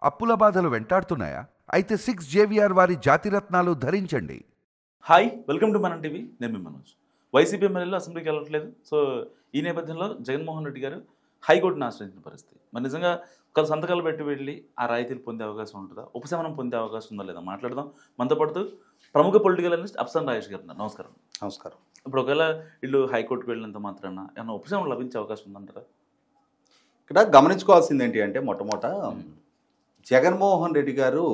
అప్పుల బాధలు వెంటాడుతున్నాయా? అయితే 6 జేవిఆర్ వారి జాతిరత్నాలు ధరించండి. హాయ్, వెల్కమ్ టు మనం టీవీ. నేను మీ మనోజ్. వైసీపీ ఎమ్మెల్యేలు అసెంబ్లీకి వెళ్ళట్లేదు. సో ఈ నేపథ్యంలో జగన్మోహన్ రెడ్డి గారు హైకోర్టును ఆశ్రయించిన పరిస్థితి. మరి నిజంగా ఒకళ్ళు సంతకాలు పెట్టి వెళ్ళి ఆ రాయితీలు పొందే అవకాశం ఉంటుందా, ఉపశమనం పొందే అవకాశం ఉందా లేదా మాట్లాడదాం. మనతో పాటు ప్రముఖ పొలిటికల్ అనలిస్ట్ అఫ్సన్ రాజేష్ గారు ఉన్నారు. నమస్కారం. నమస్కారం. ఇప్పుడు ఒకవేళ వీళ్ళు హైకోర్టుకు వెళ్ళినంత మాత్రాన ఏమైనా ఉపశమనం లభించే అవకాశం ఉందంటారా? ఇక్కడ గమనించుకోవాల్సింది ఏంటి అంటే మొట్టమొదట జగన్మోహన్ రెడ్డి గారు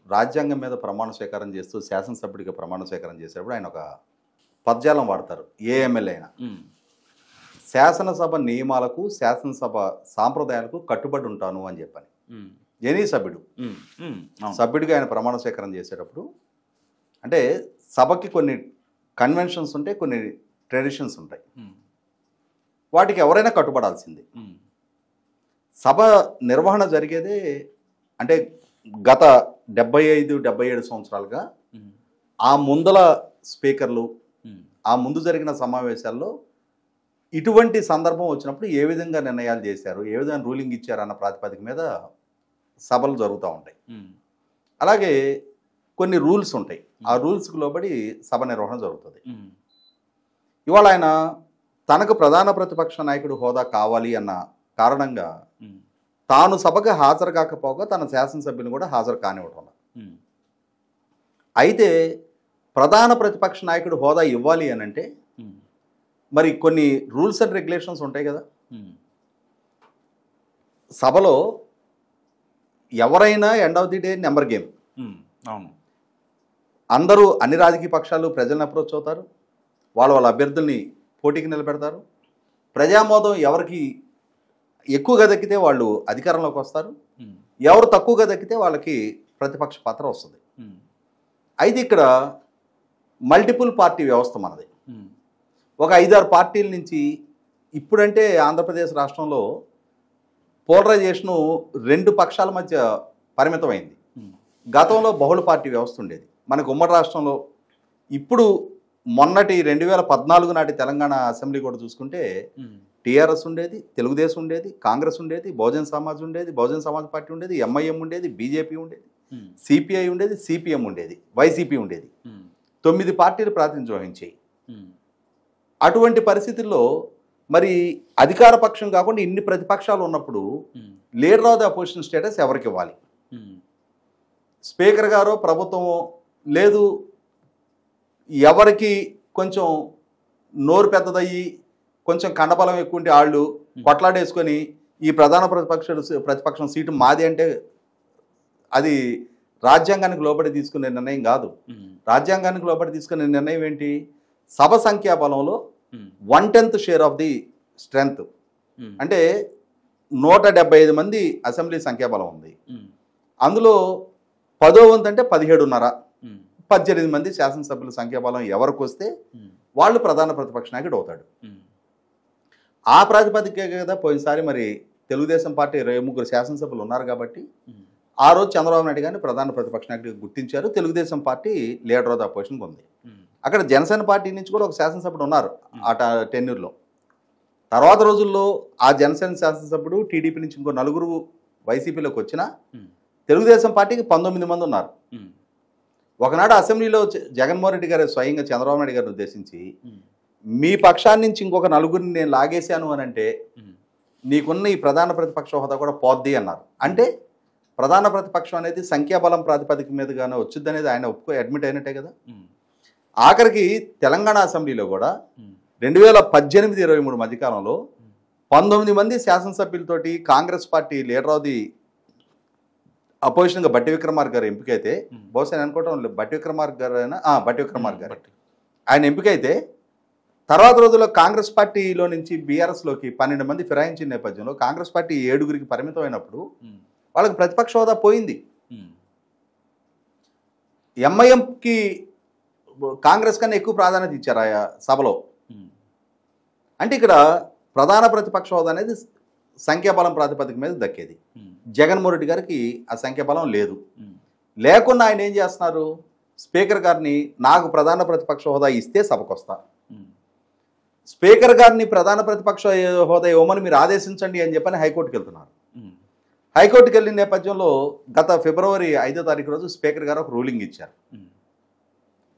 రాజ్యాంగం మీద ప్రమాణ స్వీకారం చేస్తూ శాసనసభ్యుడిగా ప్రమాణ స్వీకారం చేసేటప్పుడు ఆయన ఒక పదజాలం వాడతారు. ఏ ఎమ్మెల్యే అయినా శాసనసభ నియమాలకు శాసనసభ సాంప్రదాయాలకు కట్టుబడి ఉంటాను అని చెప్పని ఎనీ సభ్యుడు సభ్యుడిగా ఆయన ప్రమాణ స్వీకారం చేసేటప్పుడు అంటే సభకి కొన్ని కన్వెన్షన్స్ ఉంటాయి, కొన్ని ట్రెడిషన్స్ ఉంటాయి. వాటికి ఎవరైనా కట్టుబడాల్సిందే. సభ నిర్వహణ జరిగేదే అంటే గత 75-77 సంవత్సరాలుగా ఆ ముందల స్పీకర్లు ఆ ముందు జరిగిన సమావేశాల్లో ఇటువంటి సందర్భం వచ్చినప్పుడు ఏ విధంగా నిర్ణయాలు చేశారు, ఏ విధంగా రూలింగ్ ఇచ్చారు అన్న ప్రాతిపదిక మీద సభలు జరుగుతూ ఉంటాయి. అలాగే కొన్ని రూల్స్ ఉంటాయి. ఆ రూల్స్కి లోబడి సభ నిర్వహణ జరుగుతుంది. ఇవాళ ఆయన తనకు ప్రధాన ప్రతిపక్ష నాయకుడు హోదా కావాలి అన్న కారణంగా తాను సభకు హాజరు కాకపోగా తన శాసనసభ్యుని కూడా హాజరు కానివ్వటం. అయితే ప్రధాన ప్రతిపక్ష నాయకుడు హోదా ఇవ్వాలి అని అంటే మరి కొన్ని రూల్స్ అండ్ రెగ్యులేషన్స్ ఉంటాయి కదా. సభలో ఎవరైనా end of the day number game. అవును, అందరూ అన్ని రాజకీయ పక్షాలు ప్రజలను అప్రోచ్ అవుతారు, వాళ్ళ అభ్యర్థుల్ని పోటీకి నిలబెడతారు. ప్రజామోదం ఎవరికి ఎక్కువగా దక్కితే వాళ్ళు అధికారంలోకి వస్తారు, ఎవరు తక్కువగా దక్కితే వాళ్ళకి ప్రతిపక్ష పాత్ర వస్తుంది. అయితే ఇక్కడ మల్టిపుల్ పార్టీ వ్యవస్థ మనది. ఒక 5-6 పార్టీల నుంచి ఇప్పుడంటే ఆంధ్రప్రదేశ్ రాష్ట్రంలో పోలరైజేషను 2 పక్షాల మధ్య పరిమితమైంది. గతంలో బహుళ పార్టీ వ్యవస్థ ఉండేది మనకు ఉమ్మడి రాష్ట్రంలో. ఇప్పుడు మొన్నటి 2014 నాటి తెలంగాణ అసెంబ్లీ కూడా చూసుకుంటే టీఆర్ఎస్ ఉండేది, తెలుగుదేశం ఉండేది, కాంగ్రెస్ ఉండేది, బహుజన్ సమాజ్ ఉండేది, బహుజన్ సమాజ్ పార్టీ ఉండేది, ఎంఐఎం ఉండేది, బీజేపీ ఉండేది, సిపిఐ ఉండేది, సిపిఎం ఉండేది, వైసీపీ ఉండేది. 9 పార్టీలు ప్రాతినిధ్యం వహించాయి. అటువంటి పరిస్థితుల్లో మరి అధికార పక్షం కాకుండా ఇన్ని ప్రతిపక్షాలు ఉన్నప్పుడు leader of the opposition status ఎవరికి ఇవ్వాలి? స్పీకర్ గారో ప్రభుత్వమో లేదు, ఎవరికి కొంచెం నోరు పెద్దదయ్యి కొంచెం కండబలం ఎక్కువ ఉంటే వాళ్ళు కొట్లాడేసుకొని ఈ ప్రధాన ప్రతిపక్షం సీటు మాది అంటే అది రాజ్యాంగానికి లోబడి తీసుకునే నిర్ణయం కాదు. రాజ్యాంగానికి లోబడి తీసుకునే నిర్ణయం ఏంటి? సభ సంఖ్యాబలంలో 1/10 షేర్ ఆఫ్ ది స్ట్రెంగ్త్. అంటే 175 మంది అసెంబ్లీ సంఖ్యాబలం ఉంది. అందులో 10వ వంతు అంటే 17.5, 18 మంది శాసనసభ్యుల సంఖ్యాబలం ఎవరికి వస్తే వాళ్ళు ప్రధాన ప్రతిపక్ష నాయకుడు అవుతాడు. ఆ ప్రాతిపదికే కదా పోయినసారి మరి తెలుగుదేశం పార్టీ 23 శాసనసభ్యులు ఉన్నారు కాబట్టి ఆ రోజు చంద్రబాబు నాయుడు గారిని ప్రధాన ప్రతిపక్ష నాయకుడిగా గుర్తించారు. Telugu Desam party leader of the అపోజిషన్కి ఉంది. అక్కడ జనసేన పార్టీ నుంచి కూడా ఒక శాసనసభ్యుడు ఉన్నారు ఆ టెన్యూర్లో. తర్వాత రోజుల్లో ఆ జనసేన శాసనసభ్యుడు టీడీపీ నుంచి ఇంకో 4 వైసీపీలోకి వచ్చినా తెలుగుదేశం పార్టీకి 19 మంది ఉన్నారు. ఒకనాడు అసెంబ్లీలో జగన్మోహన్ రెడ్డి గారు స్వయంగా చంద్రబాబు నాయుడు గారిని ఉద్దేశించి మీ పక్షాన్ని నుంచి ఇంకొక 4గురిని నేను లాగేశాను అని అంటే నీకున్న ఈ ప్రధాన ప్రతిపక్ష హోదా కూడా పోద్ది అన్నారు. అంటే ప్రధాన ప్రతిపక్షం అనేది సంఖ్యాబలం ప్రాతిపదిక మీదగానే వచ్చింది అనేది ఆయన అడ్మిట్ అయినట్టే కదా. ఆఖరికి తెలంగాణ అసెంబ్లీలో కూడా 2018-23 మధ్యకాలంలో 19 మంది శాసనసభ్యులతోటి Congress party leader of the అపోజిషన్గా బట్టి విక్రమార్క గారు ఎంపికైతే, బహుశా నేను అనుకోవటం బట్టి విక్రమార్క గారు ఆయన ఎంపికైతే తర్వాత రోజుల్లో కాంగ్రెస్ పార్టీలో నుంచి బీఆర్ఎస్లోకి 12 మంది ఫిరాయించిన నేపథ్యంలో కాంగ్రెస్ పార్టీ 7గురికి పరిమితమైనప్పుడు వాళ్ళకి ప్రతిపక్ష హోదా పోయింది. ఎంఐఎంకి కాంగ్రెస్ కన్నా ఎక్కువ ప్రాధాన్యత ఇచ్చారు ఆయా సభలో. అంటే ఇక్కడ ప్రధాన ప్రతిపక్ష హోదా అనేది సంఖ్యాబలం ప్రాతిపదిక మీద దక్కేది. జగన్మోహన్ రెడ్డి గారికి ఆ సంఖ్యాబలం లేదు. లేకుండా ఆయన ఏం చేస్తున్నారు? స్పీకర్ గారిని నాకు ప్రధాన ప్రతిపక్ష హోదా ఇస్తే సభకు వస్తా, స్పీకర్ గారిని ప్రధాన ప్రతిపక్ష హోదా ఇవ్వమని మీరు ఆదేశించండి అని చెప్పని హైకోర్టుకి వెళ్తున్నారు. హైకోర్టుకి వెళ్ళిన నేపథ్యంలో గత ఫిబ్రవరి 5వ తారీఖు రోజు స్పీకర్ గారు ఒక రూలింగ్ ఇచ్చారు.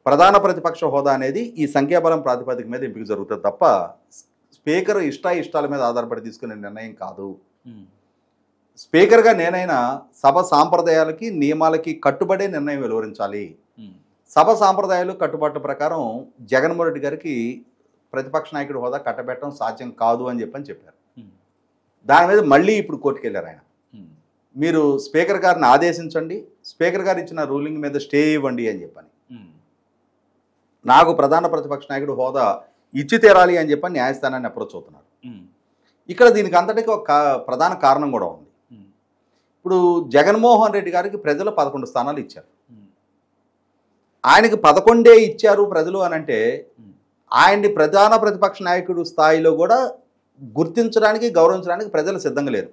ప్రధాన ప్రతిపక్ష హోదా అనేది ఈ సంఖ్యాబలం ప్రాతిపదిక మీద ఎంపిక జరుగుతుంది తప్ప స్పీకర్ ఇష్టాల మీద ఆధారపడి తీసుకునే నిర్ణయం కాదు. స్పీకర్గా నేనైనా సభ సాంప్రదాయాలకి నియమాలకి కట్టుబడే నిర్ణయం వెలువరించాలి. సభ సాంప్రదాయాలు కట్టుబాట్ల ప్రకారం జగన్మోహన్ రెడ్డి గారికి ప్రతిపక్ష నాయకుడి హోదా కట్టబెట్టడం సాధ్యం కాదు అని చెప్పారు. దాని మీద మళ్ళీ ఇప్పుడు కోర్టుకు వెళ్ళారు ఆయన. మీరు స్పీకర్ గారిని ఆదేశించండి, స్పీకర్ గారు ఇచ్చిన రూలింగ్ మీద స్టే ఇవ్వండి అని చెప్పని, నాకు ప్రధాన ప్రతిపక్ష నాయకుడు హోదా ఇచ్చి తీరాలి అని చెప్పని న్యాయస్థానాన్ని అప్రోచ్ అవుతున్నారు. ఇక్కడ దీనికి అంతటికీ ఒక ప్రధాన కారణం కూడా ఉంది. ఇప్పుడు జగన్మోహన్ రెడ్డి గారికి ప్రజలు 11 స్థానాలు ఇచ్చారు. ఆయనకి 11 ఇచ్చారు ప్రజలు అని అంటే ఆయన్ని ప్రధాన ప్రతిపక్ష నాయకుడు స్థాయిలో కూడా గుర్తించడానికి గౌరవించడానికి ప్రజలు సిద్ధంగా లేరు.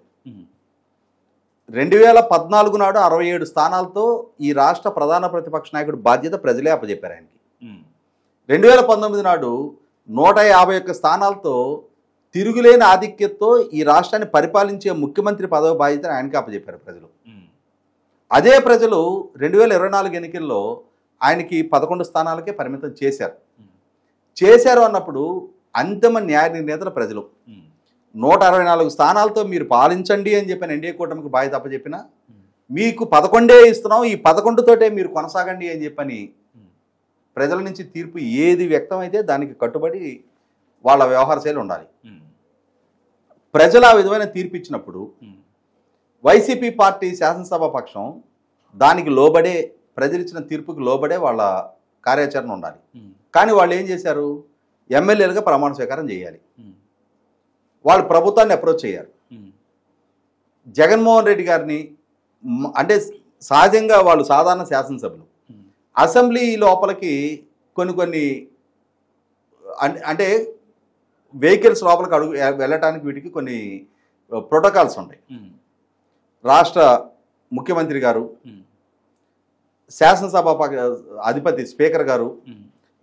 2014 నాడు 67 స్థానాలతో ఈ రాష్ట్ర ప్రధాన ప్రతిపక్ష నాయకుడు బాధ్యత ప్రజలే అప్పచెప్పారు ఆయనకి. 2019 నాడు 151 స్థానాలతో తిరుగులేని ఆధిక్యతతో ఈ రాష్ట్రాన్ని పరిపాలించే ముఖ్యమంత్రి పదవి బాధ్యతను ఆయనకి అప్పచెప్పారు ప్రజలు. అదే ప్రజలు 2024 ఎన్నికల్లో ఆయనకి 11 స్థానాలకే పరిమితం చేశారు అన్నప్పుడు అంతిమ న్యాయ నిర్ణేతల ప్రజలు 164 స్థానాలతో మీరు పాలించండి అని చెప్పిన ఎన్డీఏ కూటమికి బాధ్యత అప్పచెప్పినా మీకు 11 ఇస్తున్నాం, ఈ 11 తోటే మీరు కొనసాగండి అని చెప్పని ప్రజల నుంచి తీర్పు ఏది వ్యక్తమైతే దానికి కట్టుబడి వాళ్ళ వ్యవహార శైలి ఉండాలి. ప్రజలు ఆ విధమైన తీర్పు ఇచ్చినప్పుడు వైసీపీ పార్టీ శాసనసభ పక్షం దానికి లోబడే, ప్రజలు ఇచ్చిన తీర్పుకి లోబడే వాళ్ళ కార్యాచరణ ఉండాలి. కానీ వాళ్ళు ఏం చేశారు? ఎమ్మెల్యేలుగా ప్రమాణ స్వీకారం చేయాలి, వాళ్ళు ప్రభుత్వాన్ని అప్రోచ్ చేయాలి. జగన్మోహన్ రెడ్డి గారిని అంటే సహజంగా వాళ్ళు సాధారణ శాసనసభ్యులు, అసెంబ్లీ లోపలికి కొన్ని అంటే వెహికల్స్ లోపలికి అడుగు వెళ్ళటానికి వీటికి కొన్ని ప్రోటోకాల్స్ ఉంటాయి. రాష్ట్ర ముఖ్యమంత్రి గారు, శాసనసభ అధిపతి స్పీకర్ గారు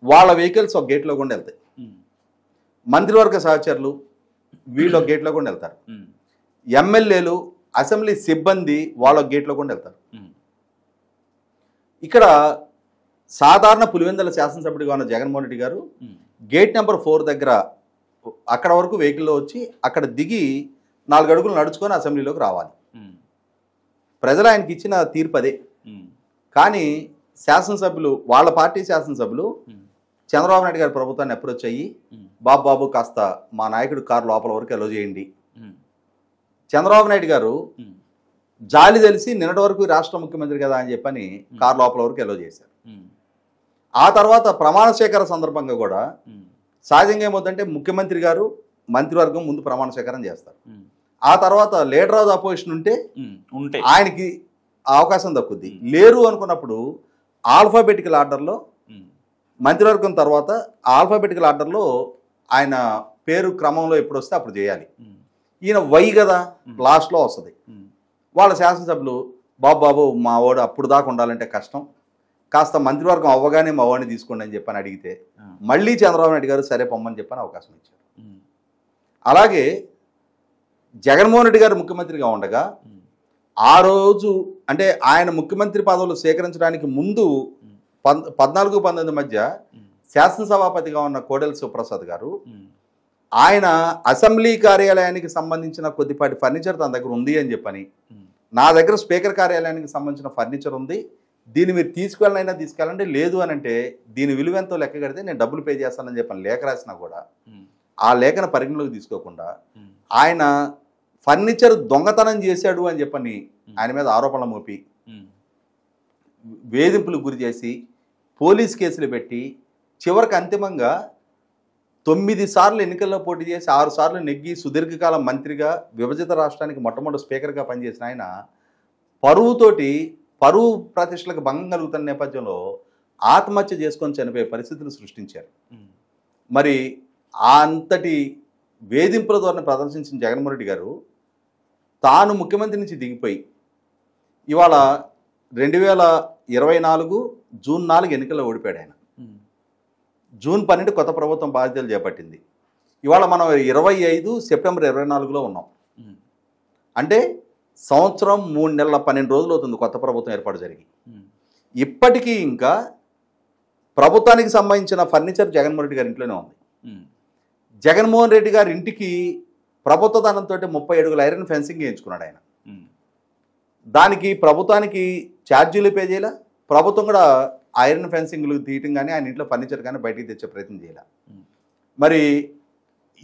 వాళ్ళ వెహికల్స్ ఒక గేట్లో కూడా వెళ్తాయి. మంత్రివర్గ సహచరులు వీళ్ళు ఒక గేట్లో కూడా వెళ్తారు. ఎమ్మెల్యేలు, అసెంబ్లీ సిబ్బంది వాళ్ళ గేట్లో కూడా వెళ్తారు. ఇక్కడ సాధారణ పులివెందుల శాసనసభ్యుడిగా ఉన్న జగన్మోహన్ రెడ్డి గారు గేట్ నెంబర్ 4 దగ్గర అక్కడ వరకు వెహికల్లో వచ్చి అక్కడ దిగి 4 అడుగులు నడుచుకొని అసెంబ్లీలోకి రావాలి. ప్రజలు ఆయనకి ఇచ్చిన తీర్పు అదే. కానీ శాసనసభ్యులు, వాళ్ళ పార్టీ శాసనసభ్యులు చంద్రబాబు నాయుడు గారి ప్రభుత్వాన్ని అప్రోచ్ అయ్యి బాబు కాస్త మా నాయకుడు కారు లోపల వరకు ఎలో చేయండి. చంద్రబాబు నాయుడు గారు జాలి తెలిసి నిన్నటి వరకు రాష్ట్ర ముఖ్యమంత్రి కదా అని చెప్పని కారు లోపల వరకు ఎలో చేశారు. ఆ తర్వాత ప్రమాణ స్వీకార సందర్భంగా కూడా సహజంగా ఏమవుతుందంటే ముఖ్యమంత్రి గారు మంత్రివర్గం ముందు ప్రమాణ స్వీకారం చేస్తారు. ఆ తర్వాత లీడర్ ఆఫ్ ద అపోజిషన్ ఉంటే ఆయనకి అవకాశం దక్కుద్ది. లేరు అనుకున్నప్పుడు ఆల్ఫాబెటికల్ ఆర్డర్లో మంత్రివర్గం తర్వాత ఆల్ఫాబెటికల్ ఆర్డర్లో ఆయన పేరు క్రమంలో ఎప్పుడు వస్తే అప్పుడు చేయాలి. ఈయన వై కదా లాస్ట్లో వస్తుంది. వాళ్ళ శాసనసభ్యులు బాబు మా వాడు అప్పుడు దాకా ఉండాలంటే కష్టం, కాస్త మంత్రివర్గం అవ్వగానే మా వాడిని తీసుకోండి అని చెప్పని అడిగితే మళ్ళీ చంద్రబాబు నాయుడు గారు సరే పొమ్మని చెప్పని అవకాశం ఇచ్చారు. అలాగే జగన్మోహన్ రెడ్డి గారు ముఖ్యమంత్రిగా ఉండగా ఆ రోజు అంటే ఆయన ముఖ్యమంత్రి పదవులు స్వీకరించడానికి ముందు 14-19 మధ్య శాసనసభాపతిగా ఉన్న కోడెల శివప్రసాద్ గారు ఆయన అసెంబ్లీ కార్యాలయానికి సంబంధించిన కొద్దిపాటి ఫర్నిచర్ తన దగ్గర ఉంది అని చెప్పని, నా దగ్గర స్పీకర్ కార్యాలయానికి సంబంధించిన ఫర్నిచర్ ఉంది, దీన్ని మీరు తీసుకెళ్ళండి, లేదు అని అంటే దీని విలువ ఎంతో లెక్క కడితే నేను డబ్బులు పే చేస్తానని చెప్పని లేఖ రాసినా కూడా ఆ లేఖను పరిగణలోకి తీసుకోకుండా ఆయన ఫర్నిచర్ దొంగతనం చేశాడు అని చెప్పని ఆయన మీద ఆరోపణలు మోపి వేధింపులకు గురి చేసి పోలీస్ కేసులు పెట్టి చివరికి అంతిమంగా 9 సార్లు ఎన్నికల్లో పోటీ చేసి 6 సార్లు నెగ్గి సుదీర్ఘకాలం మంత్రిగా విభజిత రాష్ట్రానికి మొట్టమొదటి స్పీకర్గా పనిచేసిన ఆయన పరువు ప్రతిష్టలకు భంగం కలుగుతున్న నేపథ్యంలో ఆత్మహత్య చేసుకొని చనిపోయే పరిస్థితులు సృష్టించారు. మరి అంతటి వేధింపుల ద్వారా ప్రదర్శించిన జగన్మోహన్ రెడ్డి గారు తాను ముఖ్యమంత్రి నుంచి దిగిపోయి ఇవాళ 2024 జూన్ 4 ఎన్నికల్లో ఓడిపోయాడు ఆయన. జూన్ 12 కొత్త ప్రభుత్వం బాధ్యతలు చేపట్టింది. ఇవాళ మనం 25 సెప్టెంబర్ 24లో ఉన్నాం. అంటే సంవత్సరం 3 నెలల 12 రోజులు అవుతుంది కొత్త ప్రభుత్వం ఏర్పాటు జరిగి. ఇప్పటికీ ఇంకా ప్రభుత్వానికి సంబంధించిన ఫర్నిచర్ జగన్మోహన్ రెడ్డి గారి ఇంట్లోనే ఉంది. జగన్మోహన్ రెడ్డి గారి ఇంటికి ప్రభుత్వ ధనంతో 30 అడుగుల ఐరన్ ఫెన్సింగ్ వేయించుకున్నాడు ఆయన. దానికి ప్రభుత్వానికి ఛార్జీలు పే చేయాల, ప్రభుత్వం కూడా ఐరన్ ఫెన్సింగ్లు తీయటం కానీ ఆయన ఇంట్లో ఫర్నిచర్ కానీ బయటికి తెచ్చే ప్రయత్నం చేయాల. మరి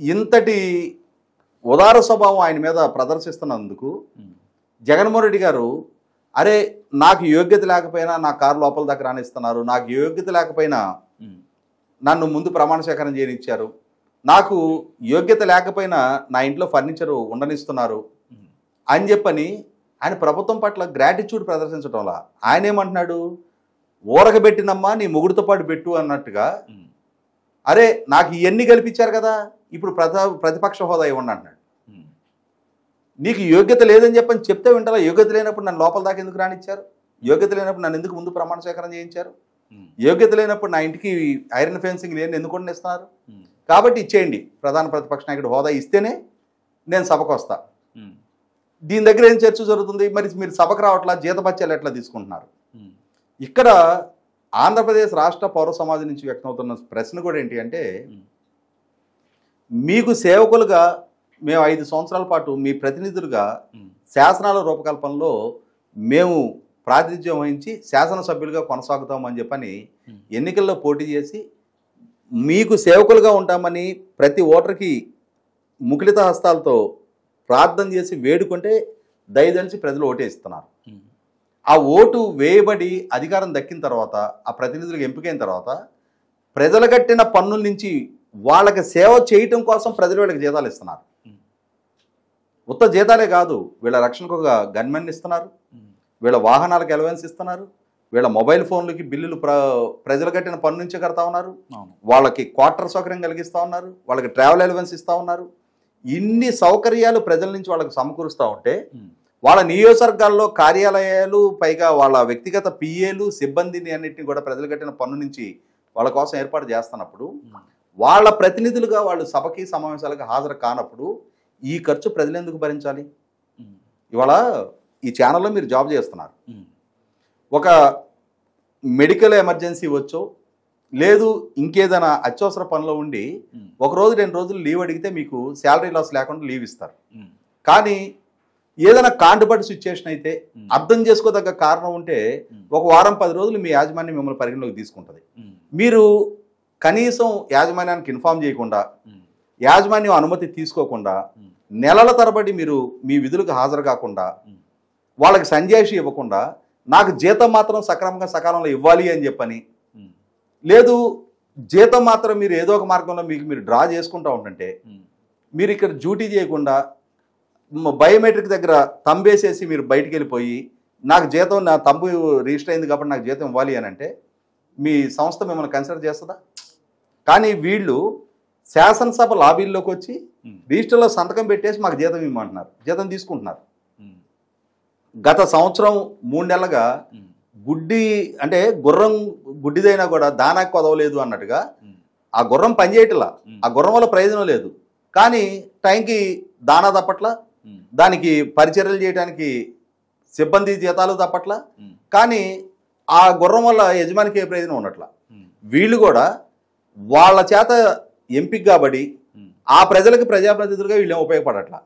ఇంతటి ఉదార స్వభావం ఆయన మీద ప్రదర్శిస్తున్నందుకు జగన్మోహన్ రెడ్డి గారు, అరే నాకు యోగ్యత లేకపోయినా నా కారు లోపల దగ్గర రానిస్తున్నారు, నాకు యోగ్యత లేకపోయినా నన్ను ముందు ప్రమాణ స్వీకారం చేయనిచ్చారు, నాకు యోగ్యత లేకపోయినా నా ఇంట్లో ఫర్నిచరు ఉండనిస్తున్నారు అని చెప్పని ఆయన ప్రభుత్వం పట్ల గ్రాటిట్యూడ్ ప్రదర్శించడంలా ఆయన ఏమంటున్నాడు, ఊరకబెట్టినమ్మా నీ మొగుడితో పాటు పెట్టు అన్నట్టుగా, అరే నాకు ఇవన్నీ కల్పించారు కదా ఇప్పుడు ప్రతిపక్ష హోదా ఇవ్వండి అంటున్నాడు. నీకు యోగ్యత లేదని చెప్పని చెప్తే వింటారా? యోగ్యత లేనప్పుడు నన్ను లోపల దాకా ఎందుకు రానిచ్చారు? యోగ్యత లేనప్పుడు నన్ను ఎందుకు ముందు ప్రమాణ స్వీకారం చేయించారు? యోగ్యత లేనప్పుడు నా ఇంటికి ఐరన్ ఫెన్సింగ్ లేని ఎందుకు ఇస్తున్నారు? కాబట్టి ఇచ్చేయండి, ప్రధాన ప్రతిపక్ష నాయకుడు హోదా ఇస్తేనే నేను సభకు వస్తా. దీని దగ్గర ఏం చర్చ జరుగుతుంది? మరి మీరు సభకు రావట్లా, జీతభత్యాలు ఎట్లా తీసుకుంటున్నారు? ఇక్కడ ఆంధ్రప్రదేశ్ రాష్ట్ర పౌర సమాజం నుంచి వ్యక్తమవుతున్న ప్రశ్న కూడా ఏంటి అంటే, మీకు సేవకులుగా మేము 5 సంవత్సరాల పాటు మీ ప్రతినిధులుగా శాసనాల రూపకల్పనలో మేము ప్రాతినిధ్యం వహించి శాసనసభ్యులుగా కొనసాగుతామని చెప్పని ఎన్నికల్లో పోటీ చేసి మీకు సేవకులుగా ఉంటామని ప్రతి ఓటర్కి ముఖలిత హస్తాలతో ప్రార్థన చేసి వేడుకుంటే దయదలిచి ప్రజలు ఓటేస్తున్నారు. ఆ ఓటు వేయబడి అధికారం దక్కిన తర్వాత, ఆ ప్రతినిధులకు ఎంపికైన తర్వాత ప్రజలు కట్టిన పన్నుల నుంచి వాళ్ళకి సేవ చేయటం కోసం ప్రజలు వీళ్ళకి జీతాలు ఇస్తున్నారు. ఉత్త జీతాలే కాదు, వీళ్ళ రక్షణకు ఒక గన్మెన్ ఇస్తున్నారు, వీళ్ళ వాహనాలకు అలవెన్స్ ఇస్తున్నారు, వీళ్ళ మొబైల్ ఫోన్లకి బిల్లులు ప్రజలు కట్టిన పన్ను నుంచే కడతా ఉన్నారు, వాళ్ళకి క్వార్టర్ సౌకర్యం కలిగిస్తూ ఉన్నారు, వాళ్ళకి ట్రావెల్ అలవెన్స్ ఇస్తూ ఉన్నారు. ఇన్ని సౌకర్యాలు ప్రజల నుంచి వాళ్ళకి సమకూరుస్తూ ఉంటే వాళ్ళ నియోజకవర్గాల్లో కార్యాలయాలు, పైగా వాళ్ళ వ్యక్తిగత పిఏలు, సిబ్బందిని అన్నింటినీ కూడా ప్రజలు కట్టిన పన్ను నుంచి వాళ్ళ కోసం ఏర్పాటు చేస్తున్నప్పుడు, వాళ్ళ ప్రతినిధులుగా వాళ్ళు సభకి సమావేశాలకు హాజరు కానప్పుడు ఈ ఖర్చు ప్రజలు ఎందుకు భరించాలి? ఇవాళ ఈ ఛానల్లో మీరు జాబ్ చేస్తున్నారు, ఒక మెడికల్ ఎమర్జెన్సీ వచ్చో లేదు ఇంకేదైనా అత్యవసర పనిలో ఉండి 1 రోజు 2 రోజులు లీవ్ అడిగితే మీకు శాలరీ లాస్ లేకుండా లీవ్ ఇస్తారు. కానీ ఏదైనా కాంటుబడి సిచ్యుయేషన్ అయితే, అర్థం చేసుకోదగ్గ కారణం ఉంటే 1 వారం 10 రోజులు మీ యాజమాన్యం మిమ్మల్ని పరిగణలోకి తీసుకుంటుంది. మీరు కనీసం యాజమాన్యానికి ఇన్ఫామ్ చేయకుండా, యాజమాన్యం అనుమతి తీసుకోకుండా, నెలల తరబడి మీరు మీ విధులకు హాజరు కాకుండా, వాళ్ళకి సంజాయిషి ఇవ్వకుండా, నాకు జీతం మాత్రం సక్రమంగా సకాలంలో ఇవ్వాలి అని చెప్పని, లేదు జీతం మాత్రం మీరు ఏదో ఒక మార్గంలో మీరు డ్రా చేసుకుంటూ ఉంటుంటే, మీరు ఇక్కడ డ్యూటీ చేయకుండా బయోమెట్రిక్ దగ్గర తంబేసేసి మీరు బయటికి వెళ్ళిపోయి, నాకు జీతం నా తంబు రిజిస్టర్ అయింది కాబట్టి నాకు జీతం ఇవ్వాలి అని అంటే మీ సంస్థ మిమ్మల్ని కన్సిడర్ చేస్తుందా? కానీ వీళ్ళు శాసనసభ లాబీల్లోకి వచ్చి రిజిస్టర్లో సంతకం పెట్టేసి మాకు జీతం ఇవ్వమంటున్నారు, జీతం తీసుకుంటున్నారు. గత సంవత్సరం 3 నెలలుగా గుడ్డి అంటే గుర్రం గుడ్డిదైనా కూడా దానాకి కొదవలేదు అన్నట్టుగా ఆ గుర్రం పనిచేయట్లా, ఆ గుర్రం వల్ల ప్రయోజనం లేదు. కానీ టైంకి దానా తప్పట్ల, దానికి పరిచర్యలు చేయడానికి సిబ్బంది జీతాలు తప్పట్ల, కానీ ఆ గుర్రం వల్ల యజమానికి ఏ ప్రయోజనం ఉండట్ల. వీళ్ళు కూడా వాళ్ళ చేత ఎంపిక కాబట్టి ఆ ప్రజలకు ప్రజాప్రతినిధులుగా వీళ్ళు ఉపయోగపడట్లా,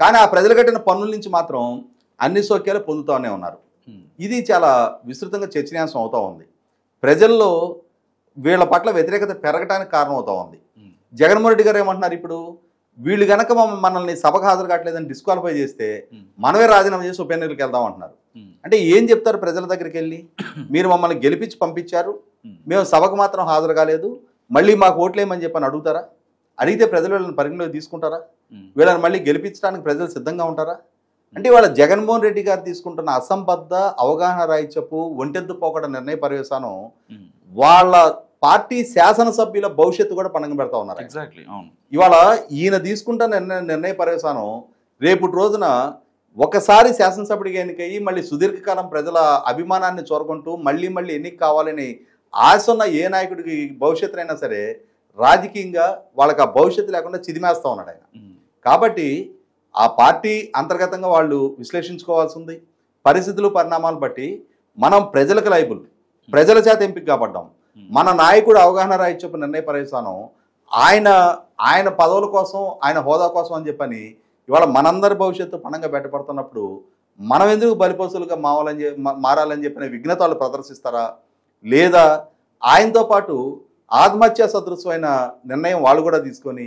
కానీ ఆ ప్రజలు కట్టిన పన్నుల నుంచి మాత్రం అన్ని సౌఖ్యాలు పొందుతూనే ఉన్నారు. ఇది చాలా విస్తృతంగా చర్చనీయాంశం అవుతూ ఉంది. ప్రజల్లో వీళ్ళ పట్ల వ్యతిరేకత పెరగడానికి కారణం అవుతూ ఉంది. జగన్మోహన్ రెడ్డి గారు ఏమంటున్నారు, ఇప్పుడు వీళ్ళు కనుక మనల్ని సభకు హాజరు కావట్లేదని డిస్క్వాలిఫై చేస్తే మనమే రాజీనామా చేసి ఉప ఎన్నికలకు వెళ్దాం అంటున్నారు. అంటే ఏం చెప్తారు ప్రజల దగ్గరికి వెళ్ళి? మీరు మమ్మల్ని గెలిపించి పంపించారు, మేము సభకు మాత్రం హాజరు కాలేదు, మళ్ళీ మాకు ఓట్లేమని చెప్పని అడుగుతారా? అడిగితే ప్రజలు వీళ్ళని పరిగణలోకి తీసుకుంటారా? వీళ్ళని మళ్ళీ గెలిపించడానికి ప్రజలు సిద్ధంగా ఉంటారా? అంటే ఇవాళ జగన్మోహన్ రెడ్డి గారు తీసుకుంటున్న అసంబద్ధ అవగాహన రాయిచపు ఒంటెద్దు పోకడ నిర్ణయ పర్యవసానం వాళ్ళ పార్టీ శాసనసభ్యుల భవిష్యత్తు కూడా పండుగ పెడతా ఉన్నారు. ఇవాళ ఈయన తీసుకుంటున్న నిర్ణయ పర్యవసానం రేపటి రోజున ఒకసారి శాసనసభ్యుడిగా ఎన్నికయ్యి మళ్ళీ సుదీర్ఘకాలం ప్రజల అభిమానాన్ని చోరకుంటూ మళ్ళీ ఎన్నిక కావాలని ఆశ ఉన్న ఏ నాయకుడికి భవిష్యత్తునైనా సరే రాజకీయంగా వాళ్ళకి ఆ భవిష్యత్తు లేకుండా చిదిమేస్తూ ఉన్నాడు ఆయన. కాబట్టి ఆ పార్టీ అంతర్గతంగా వాళ్ళు విశ్లేషించుకోవాల్సి ఉంది. పరిస్థితులు పరిణామాలు బట్టి మనం ప్రజలకు లైబుల్, ప్రజల చేత ఎంపిక కాబడ్డాం. మన నాయకుడు అవగాహన రాయిచ్చొప్పు నిర్ణయ పర్యవసానం ఆయన పదవుల కోసం, ఆయన హోదా కోసం అని చెప్పని ఇవాళ మనందరి భవిష్యత్తు పణంగా బయటపడుతున్నప్పుడు మనం ఎందుకు బలిపశులుగా మారాలని చెప్పిన విఘ్నత వాళ్ళు ప్రదర్శిస్తారా, లేదా ఆయనతో పాటు ఆత్మహత్యా సదృశమైన నిర్ణయం వాళ్ళు కూడా తీసుకొని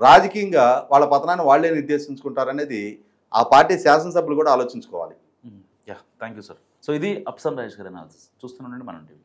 రాజకీయంగా వాళ్ళ పతనాన్ని వాళ్ళే నిర్దేశించుకుంటారనేది ఆ పార్టీ శాసనసభ్యులు కూడా ఆలోచించుకోవాలి. Thank you sir. సో ఇది అప్సన్ రాజేష్ గారి అనాలిసిస్. చూస్తున్నానండి మనం టీవీ.